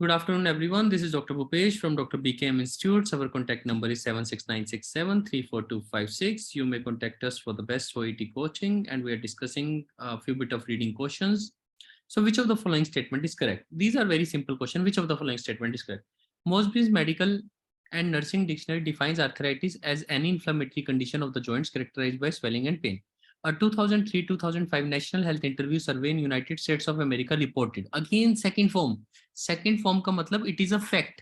Good afternoon, everyone. This is Dr. Bhupesh from Dr. BKM Institutes. Our contact number is 76967342256. You may contact us for the best OET coaching, and we are discussing a few bit of reading questions. So which of the following statement is correct? These are very simple questions. Which of the following statement is correct? Mosby's Medical and Nursing Dictionary defines arthritis as any inflammatory condition of the joints characterized by swelling and pain. A 2003-2005 National Health Interview Survey in United States of America reported, again second form का मतलब it is a fact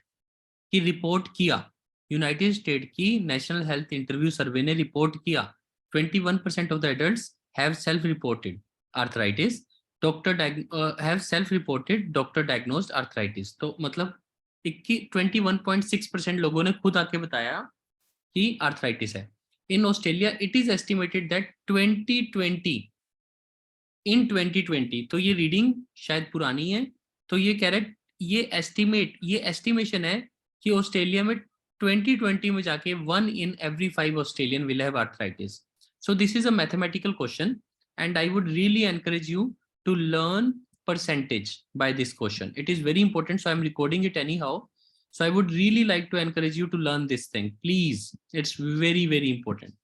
कि report किया, United state की national health interview सर्वे ने report किया 21% of the adults have self-reported arthritis, have self-reported doctor diagnosed arthritis. तो मतलब 21.6% लोगों ने खुद आके बताया कि आर्थराइटिस है. In Australia, it is estimated that 2020 तो ये रीडिंग शायद पुरानी है, तो ये करेक्ट, ये एस्टिमेशन है कि ऑस्ट्रेलिया में 2020 में जाके 1 in every 5 Australian will have arthritis. So this is a mathematical question, and I would really encourage you to learn percentage by this question. It is very important, so I'm recording it anyhow. So I would really like to encourage you to learn this thing. Please, it's very, very important.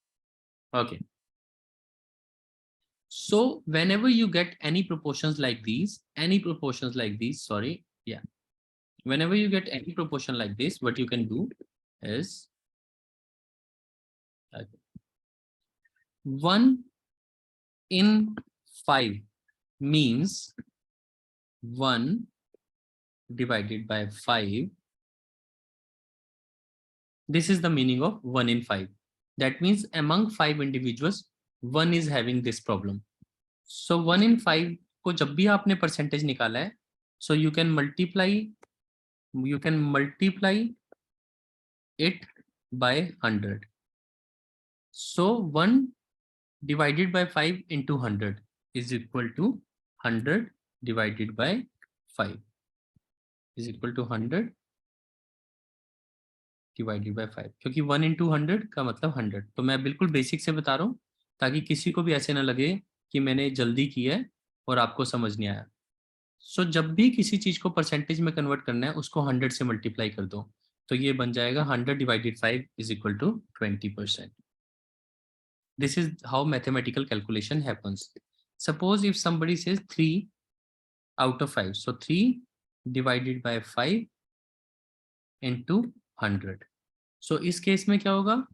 Okay. So whenever you get any proportions like these, whenever you get any proportion like this, what you can do is 1 in 5 means 1 divided by 5. This is the meaning of 1 in 5. That means among 5 individuals, 1 is having this problem. So 1 in 5 को जब भी आपने percentage निकाला है, so you can multiply it by 100. So 1 divided by 5 into 100 is equal to 100 divided by 5 is equal to 100 divided by 5, क्योंकि 1 into 100 का मतलब 100. तो मैं बिल्कुल बेसिक से बता रहा हूँ ताकि किसी को भी ऐसे ना लगे कि मैंने जल्दी की है और आपको समझ नहीं आया. सो जब भी किसी चीज को परसेंटेज में कन्वर्ट करना है, उसको 100 से मल्टीप्लाई कर दो, तो ये बन जाएगा 100 divided 5 is equal to 20%. This is how mathematical calculation happens. Suppose if somebody says 3 out of 5, so 3 divided by 5 into 100. So इस केस में क्या होगा,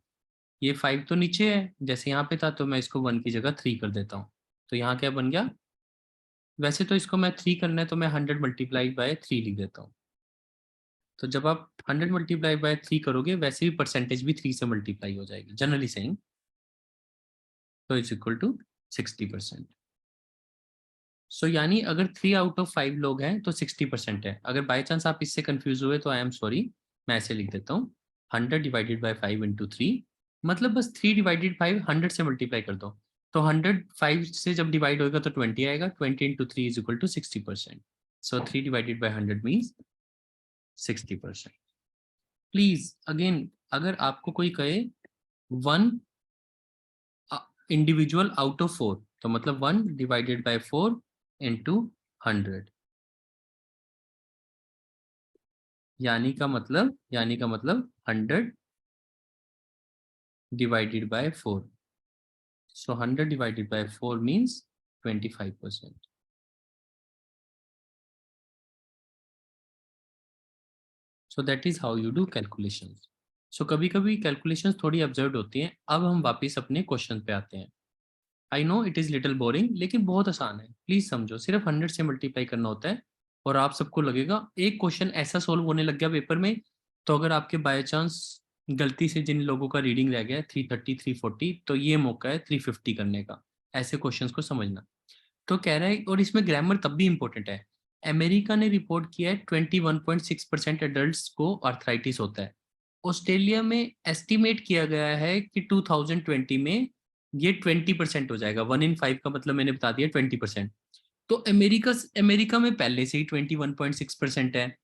ये 5 तो नीचे है जैसे यहाँ पे था, तो मैं इसको 1 की जगह 3 कर देता हूँ. तो यहाँ क्या बन गया, वैसे तो इसको मैं 3 करना है तो मैं 100 मल्टीप्लाई बाय 3 लिख देता हूँ. तो जब आप 100 मल्टीप्लाई बाय 3 करोगे, वैसे भी परसेंटेज भी 3 से मल्टीप्लाई हो जाएगी, जनरली सेइंग. तो इट्स इक्वल टू 60%. सो यानी अगर 3 out of 5 लोग हैं तो 60% है. अगर बाय चांस आप इससे कंफ्यूज हुए तो आई एम सॉरी, मैं ऐसे लिख देता हूँ 100 डिवाइडेड बाय 5 into 3, मतलब बस 3 divided 5 100 से मल्टीप्लाई कर दो, तो 100 5 से जब डिवाइड होगा तो 20 आएगा. 20 into 3 is equal to 60%. So 3 divided by 100 means 60%. Please again, अगर आपको कोई कहे 1 इंडिविजुअल आउट ऑफ 4, तो मतलब 1 डिवाइडेड बाय 4 into 100, यानी का मतलब 100 divided by 4. So 100 divided by 4 means 25%. So that is how you do calculations. So कभी कभी calculations थोड़ी absurd होती हैं. अब हम वापस अपने क्वेश्चन पे आते हैं. I know it is little boring, लेकिन बहुत आसान है. प्लीज समझो, सिर्फ 100 से मल्टीप्लाई करना होता है और आप सबको लगेगा एक क्वेश्चन ऐसा सोल्व होने लग गया पेपर में, तो अगर आपके बाय चांस गलती से जिन लोगों का रीडिंग रह गया 330 340, तो ये मौका है 350 करने का. ऐसे क्वेश्चंस को समझना. तो कह रहा है, और इसमें ग्रामर तब भी इंपॉर्टेंट है. अमेरिका ने रिपोर्ट किया है 21.6% एडल्ट्स को आर्थराइटिस होता है. ऑस्ट्रेलिया में एस्टिमेट किया गया है कि 2020 में ये 20% हो जाएगा. 1 in 5 का मतलब मैंने बता दिया 20%. तो अमेरिका में पहले से ही 21.6% है,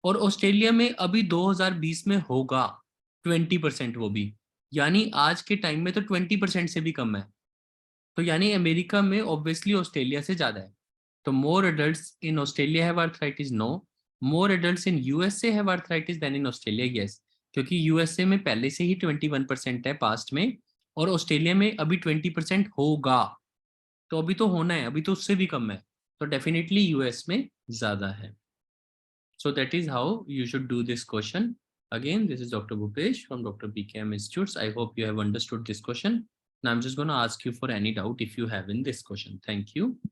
और ऑस्ट्रेलिया में अभी 2020 में होगा 20%, वो भी यानी आज के टाइम में तो 20% से भी कम है. तो यानी अमेरिका में ऑब्वियसली ऑस्ट्रेलिया से ज्यादा है. तो more adults in Australia have arthritis, no. More adults in USA have arthritis than in Australia, yes, क्योंकि यूएसए में पहले से ही 21% है पास्ट में, और ऑस्ट्रेलिया में अभी 20% होगा, तो अभी तो होना है, अभी तो उससे भी कम है, तो डेफिनेटली यूएस में ज्यादा है. So that is how you should do this question. Again, this is Dr. Bhupesh from Dr. BKM Institutes. I hope you have understood this question. Now I'm just going to ask you for any doubt if you have in this question. Thank you.